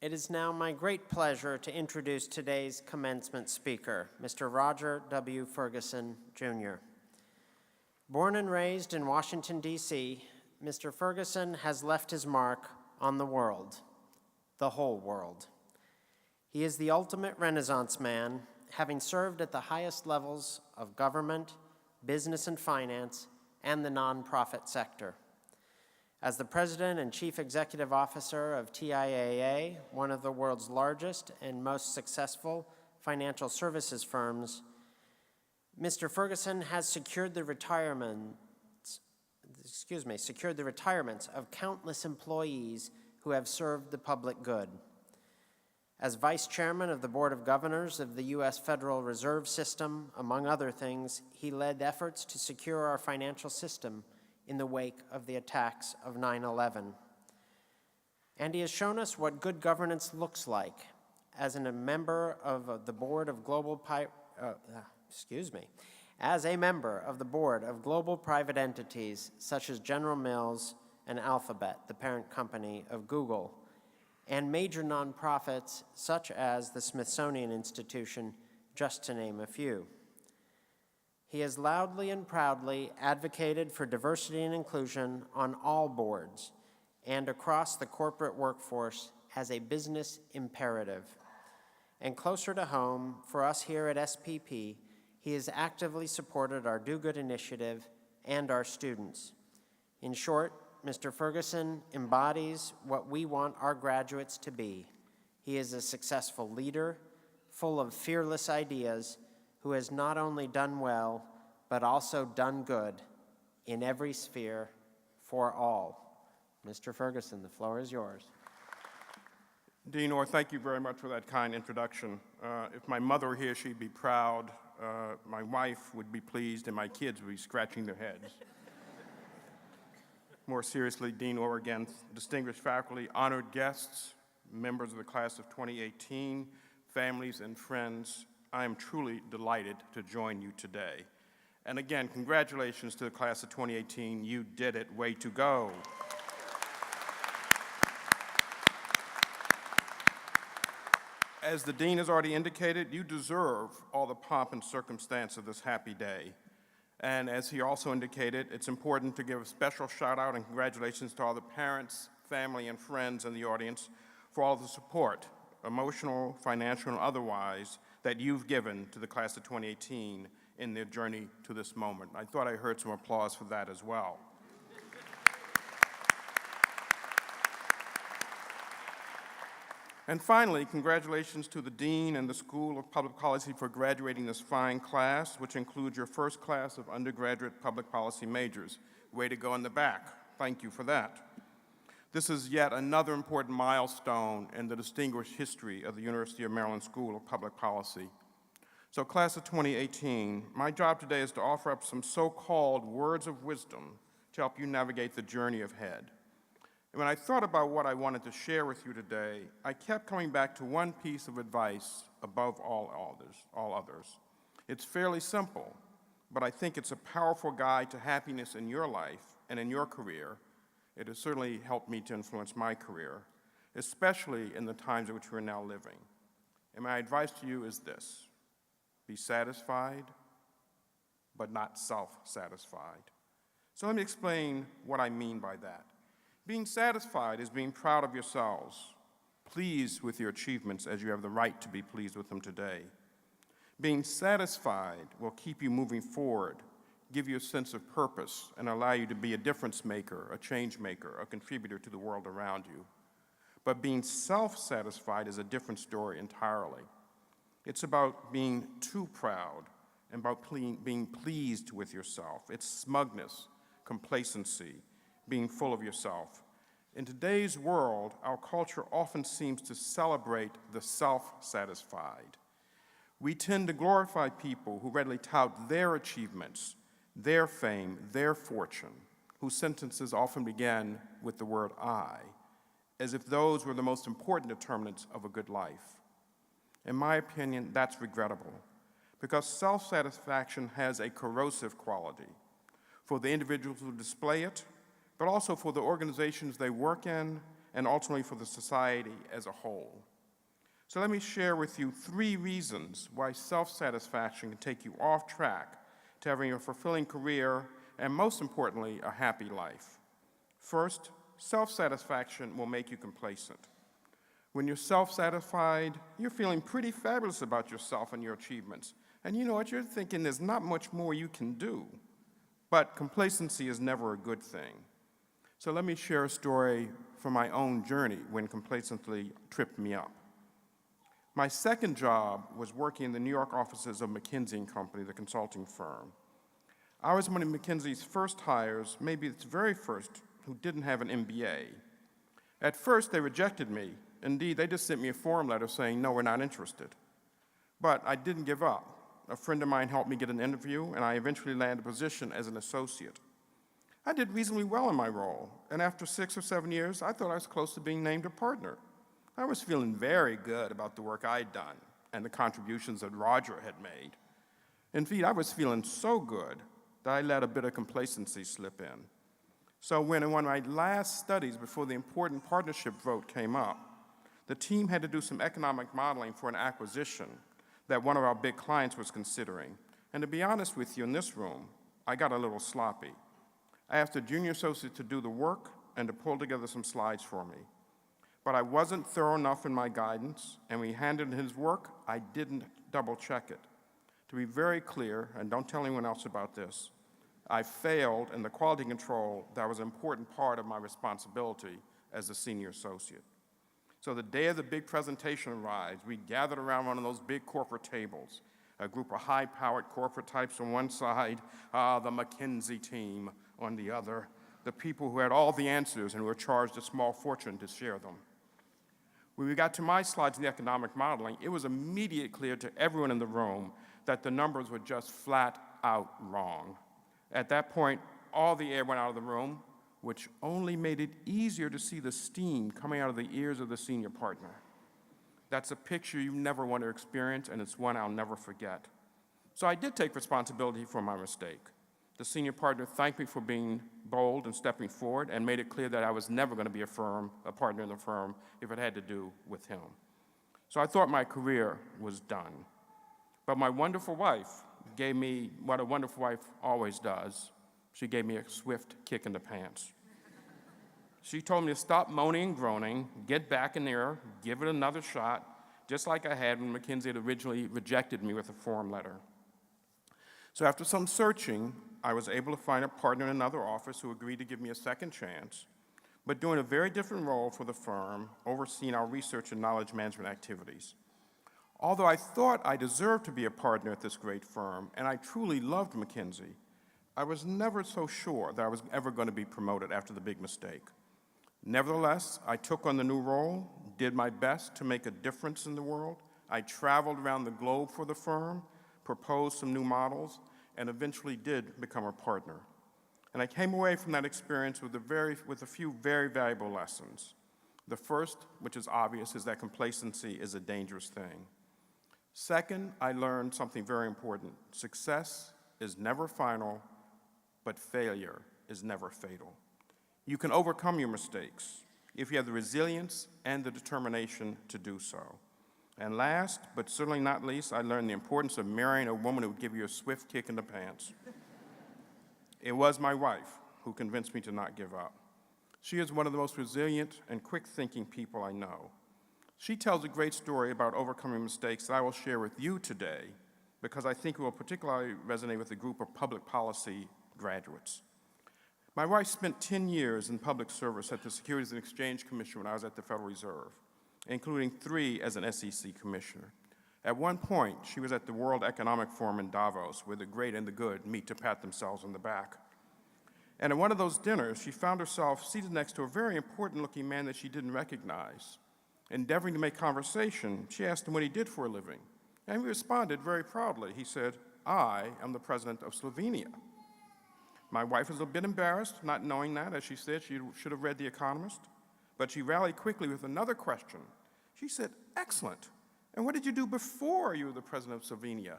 It is now my great pleasure to introduce today's commencement speaker, Mr. Roger W. Ferguson, Jr. Born and raised in Washington, D.C., Mr. Ferguson has left his mark on the world, the whole world. He is the ultimate Renaissance man, having served at the highest levels of government, business and finance, and the nonprofit sector. As the president and chief executive officer of TIAA, one of the world's largest and most successful financial services firms, Mr. Ferguson has secured the retirements of countless employees who have served the public good. As vice chairman of the Board of Governors of the U.S. Federal Reserve System, among other things, he led efforts to secure our financial system in the wake of the attacks of 9/11. And he has shown us what good governance looks like as a member of the board of global private entities such as General Mills and Alphabet, the parent company of Google, and major nonprofits such as the Smithsonian Institution, just to name a few. He has loudly and proudly advocated for diversity and inclusion on all boards and across the corporate workforce as a business imperative. And closer to home, for us here at SPP, he has actively supported our Do Good initiative and our students. In short, Mr. Ferguson embodies what we want our graduates to be. He is a successful leader, full of fearless ideas, who has not only done well, but also done good in every sphere for all. Mr. Ferguson, the floor is yours. Dean Orr, thank you very much for that kind introduction. If my mother were here, she'd be proud. My wife would be pleased, and my kids would be scratching their heads. More seriously, Dean Orr, again, distinguished faculty, honored guests, members of the class of 2018, families and friends, I am truly delighted to join you today. And again, congratulations to the class of 2018. You did it. Way to go. As the dean has already indicated, you deserve all the pomp and circumstance of this happy day. And as he also indicated, it's important to give a special shout out and congratulations to all the parents, family, and friends in the audience for all the support, emotional, financial, and otherwise, that you've given to the class of 2018 in their journey to this moment. I thought I heard some applause for that as well. And finally, congratulations to the Dean and the School of Public Policy for graduating this fine class, which includes your first class of undergraduate public policy majors. Way to go in the back. Thank you for that. This is yet another important milestone in the distinguished history of the University of Maryland School of Public Policy. So class of 2018, my job today is to offer up some so-called words of wisdom to help you navigate the journey ahead. And when I thought about what I wanted to share with you today, I kept coming back to one piece of advice above all others. It's fairly simple, but I think it's a powerful guide to happiness in your life and in your career. It has certainly helped me to influence my career, especially in the times in which we're now living. And my advice to you is this: be satisfied, but not self-satisfied. So let me explain what I mean by that. Being satisfied is being proud of yourselves, pleased with your achievements as you have the right to be pleased with them today. Being satisfied will keep you moving forward, give you a sense of purpose, and allow you to be a difference maker, a change maker, a contributor to the world around you. But being self-satisfied is a different story entirely. It's about being too proud and about being pleased with yourself. It's smugness, complacency, being full of yourself. In today's world, our culture often seems to celebrate the self-satisfied. We tend to glorify people who readily tout their achievements, their fame, their fortune, whose sentences often begin with the word I, as if those were the most important determinants of a good life. In my opinion, that's regrettable, because self-satisfaction has a corrosive quality for the individuals who display it, but also for the organizations they work in and ultimately for the society as a whole. So let me share with you 3 reasons why self-satisfaction can take you off track to having a fulfilling career and, most importantly, a happy life. First, self-satisfaction will make you complacent. When you're self-satisfied, you're feeling pretty fabulous about yourself and your achievements. And you know what? You're thinking there's not much more you can do. But complacency is never a good thing. So let me share a story from my own journey when complacency tripped me up. My second job was working in the New York offices of McKinsey & Company, the consulting firm. I was one of McKinsey's first hires, maybe its very first, who didn't have an MBA. At first, they rejected me. Indeed, they just sent me a form letter saying, no, we're not interested. But I didn't give up. A friend of mine helped me get an interview, and I eventually landed a position as an associate. I did reasonably well in my role, and after 6 or 7 years, I thought I was close to being named a partner. I was feeling very good about the work I'd done and the contributions that Roger had made. Indeed, I was feeling so good that I let a bit of complacency slip in. So when in one of my last studies before the important partnership vote came up, the team had to do some economic modeling for an acquisition that one of our big clients was considering. And to be honest with you, in this room, I got a little sloppy. I asked a junior associate to do the work and to pull together some slides for me. But I wasn't thorough enough in my guidance, and when he handed his work, I didn't double-check it. To be very clear, and don't tell anyone else about this, I failed in the quality control that was an important part of my responsibility as a senior associate. So the day of the big presentation arrived, we gathered around one of those big corporate tables, a group of high-powered corporate types on one side, the McKinsey team on the other, the people who had all the answers and were charged a small fortune to share them. When we got to my slides in the economic modeling, it was immediately clear to everyone in the room that the numbers were just flat out wrong. At that point, all the air went out of the room, which only made it easier to see the steam coming out of the ears of the senior partner. That's a picture you never want to experience, and it's one I'll never forget. So I did take responsibility for my mistake. The senior partner thanked me for being bold and stepping forward and made it clear that I was never going to be a partner in the firm if it had to do with him. So I thought my career was done. But my wonderful wife gave me what a wonderful wife always does. She gave me a swift kick in the pants. She told me to stop moaning and groaning, get back in there, give it another shot, just like I had when McKinsey had originally rejected me with a form letter. So after some searching, I was able to find a partner in another office who agreed to give me a second chance, but doing a very different role for the firm, overseeing our research and knowledge management activities. Although I thought I deserved to be a partner at this great firm, and I truly loved McKinsey, I was never so sure that I was ever going to be promoted after the big mistake. Nevertheless, I took on the new role, did my best to make a difference in the world. I traveled around the globe for the firm, proposed some new models, and eventually did become a partner. And I came away from that experience with a few very valuable lessons. The first, which is obvious, is that complacency is a dangerous thing. Second, I learned something very important. Success is never final, but failure is never fatal. You can overcome your mistakes if you have the resilience and the determination to do so. And last, but certainly not least, I learned the importance of marrying a woman who would give you a swift kick in the pants. It was my wife who convinced me to not give up. She is one of the most resilient and quick-thinking people I know. She tells a great story about overcoming mistakes that I will share with you today because I think it will particularly resonate with a group of public policy graduates. My wife spent 10 years in public service at the Securities and Exchange Commission when I was at the Federal Reserve, including 3 as an SEC commissioner. At one point, she was at the World Economic Forum in Davos, where the great and the good meet to pat themselves on the back. And at one of those dinners, she found herself seated next to a very important-looking man that she didn't recognize. Endeavoring to make conversation, she asked him what he did for a living. And he responded very proudly. He said, "I am the president of Slovenia." My wife was a bit embarrassed, not knowing that. As she said, she should have read The Economist. But she rallied quickly with another question. She said, "Excellent. And what did you do before you were the president of Slovenia?"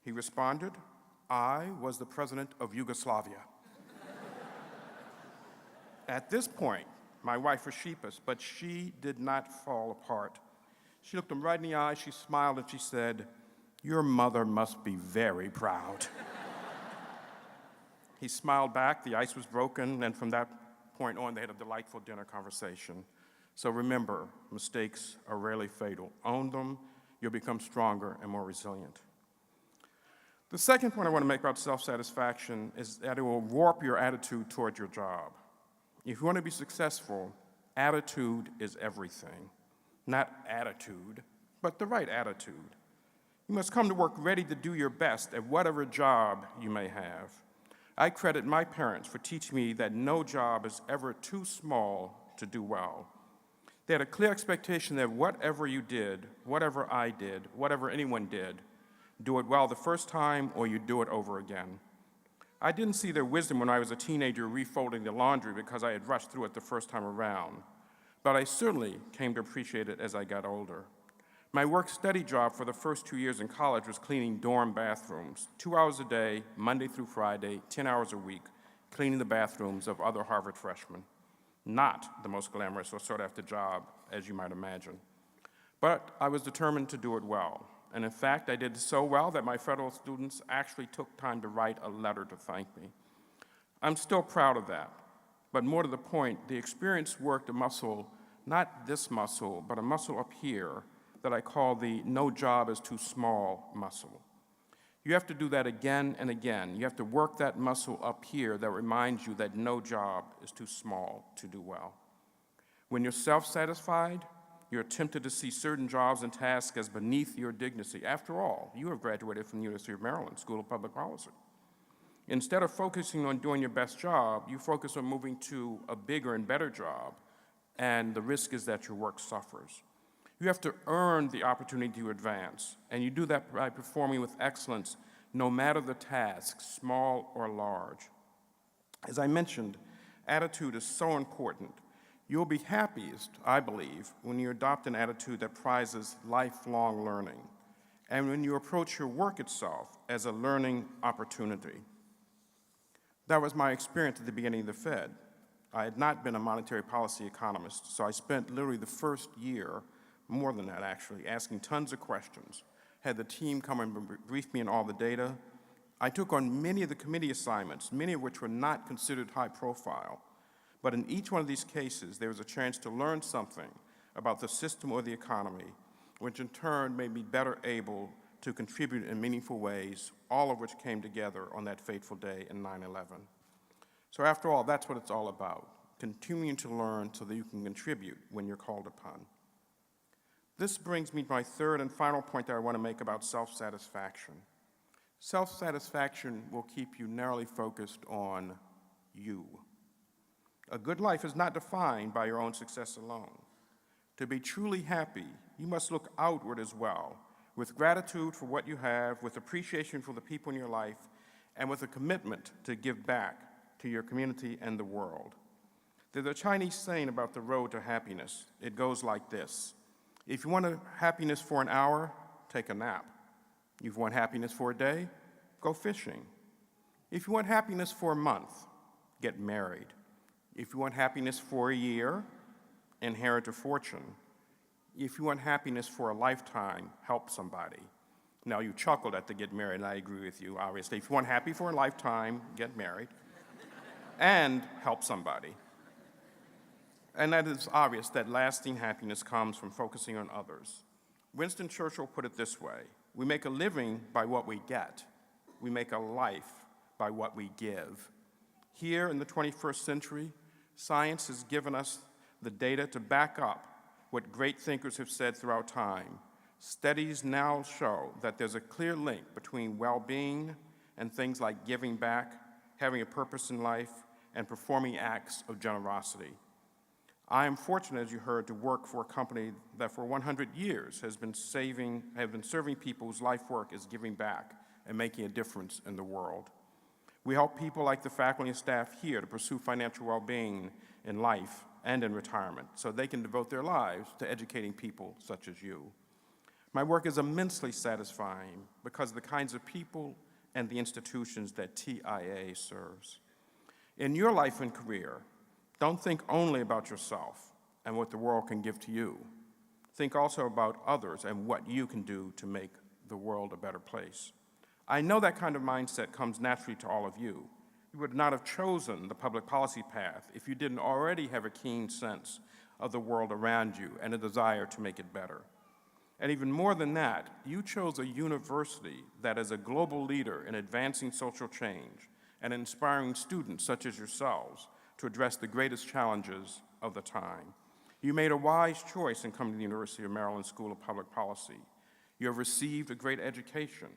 He responded, "I was the president of Yugoslavia." At this point, My wife was sheepish, but she did not fall apart. She looked him right in the eye, she smiled, and she said, "Your mother must be very proud." He smiled back, the ice was broken, and from that point on, they had a delightful dinner conversation. So remember, mistakes are rarely fatal. Own them, you'll become stronger and more resilient. The second point I want to make about self-satisfaction is that it will warp your attitude toward your job. If you want to be successful, attitude is everything. Not attitude, but the right attitude. You must come to work ready to do your best at whatever job you may have. I credit my parents for teaching me that no job is ever too small to do well. They had a clear expectation that whatever you did, whatever I did, whatever anyone did, do it well the first time or you do it over again. I didn't see their wisdom when I was a teenager refolding the laundry because I had rushed through it the first time around, but I certainly came to appreciate it as I got older. My work-study job for the first 2 years in college was cleaning dorm bathrooms, 2 hours a day, Monday through Friday, 10 hours a week, cleaning the bathrooms of other Harvard freshmen. Not the most glamorous or sought-after job, as you might imagine. But I was determined to do it well. And in fact, I did so well that my federal students actually took time to write a letter to thank me. I'm still proud of that. But more to the point, the experience worked a muscle, not this muscle, but a muscle up here that I call the no job is too small muscle. You have to do that again and again. You have to work that muscle up here that reminds you that no job is too small to do well. When you're self-satisfied, you're tempted to see certain jobs and tasks as beneath your dignity. After all, you have graduated from the University of Maryland School of Public Policy. Instead of focusing on doing your best job, you focus on moving to a bigger and better job, and the risk is that your work suffers. You have to earn the opportunity to advance, and you do that by performing with excellence, no matter the task, small or large. As I mentioned, attitude is so important. You'll be happiest, I believe, when you adopt an attitude that prizes lifelong learning, and when you approach your work itself as a learning opportunity. That was my experience at the beginning of the Fed. I had not been a monetary policy economist, so I spent literally the first year, more than that actually, asking tons of questions. Had the team come and brief me on all the data. I took on many of the committee assignments, many of which were not considered high profile. But in each one of these cases, there was a chance to learn something about the system or the economy, which in turn made me better able to contribute in meaningful ways, all of which came together on that fateful day in 9/11. So after all, that's what it's all about, continuing to learn so that you can contribute when you're called upon. This brings me to my third and final point that I want to make about self-satisfaction. Self-satisfaction will keep you narrowly focused on you. A good life is not defined by your own success alone. To be truly happy, you must look outward as well, with gratitude for what you have, with appreciation for the people in your life, and with a commitment to give back to your community and the world. There's a Chinese saying about the road to happiness. It goes like this: if you want happiness for an hour, take a nap. If you want happiness for a day, go fishing. If you want happiness for a month, get married. If you want happiness for a year, inherit a fortune. If you want happiness for a lifetime, help somebody. Now, you chuckled at the get married, and I agree with you, obviously. If you want happy for a lifetime, get married and help somebody. And that is obvious that lasting happiness comes from focusing on others. Winston Churchill put it this way: we make a living by what we get. We make a life by what we give. Here in the 21st century, science has given us the data to back up what great thinkers have said throughout time. Studies now show that there's a clear link between well-being and things like giving back, having a purpose in life, and performing acts of generosity. I am fortunate, as you heard, to work for a company that for 100 years have been serving people whose life work is giving back and making a difference in the world. We help people like the faculty and staff here to pursue financial well-being in life and in retirement so they can devote their lives to educating people such as you. My work is immensely satisfying because of the kinds of people and the institutions that TIA serves. In your life and career, Don't think only about yourself and what the world can give to you. Think also about others and what you can do to make the world a better place. I know that kind of mindset comes naturally to all of you. You would not have chosen the public policy path if you didn't already have a keen sense of the world around you and a desire to make it better. And even more than that, you chose a university that is a global leader in advancing social change and inspiring students such as yourselves to address the greatest challenges of the time. You made a wise choice in coming to the University of Maryland School of Public Policy. You have received a great education,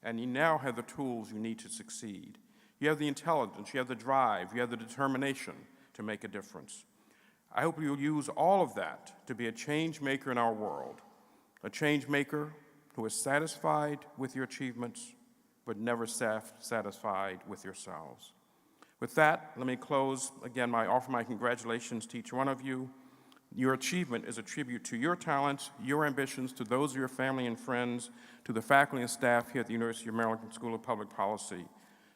and you now have the tools you need to succeed. You have the intelligence, you have the drive, you have the determination to make a difference. I hope you'll use all of that to be a change maker in our world, a change maker who is satisfied with your achievements, but never satisfied with yourselves. With that, let me close. Again, I offer my congratulations to each one of you. Your achievement is a tribute to your talents, your ambitions, to those of your family and friends, to the faculty and staff here at the University of Maryland School of Public Policy.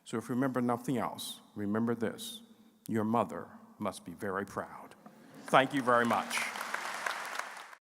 So if you remember nothing else, remember this: your mother must be very proud. Thank you very much.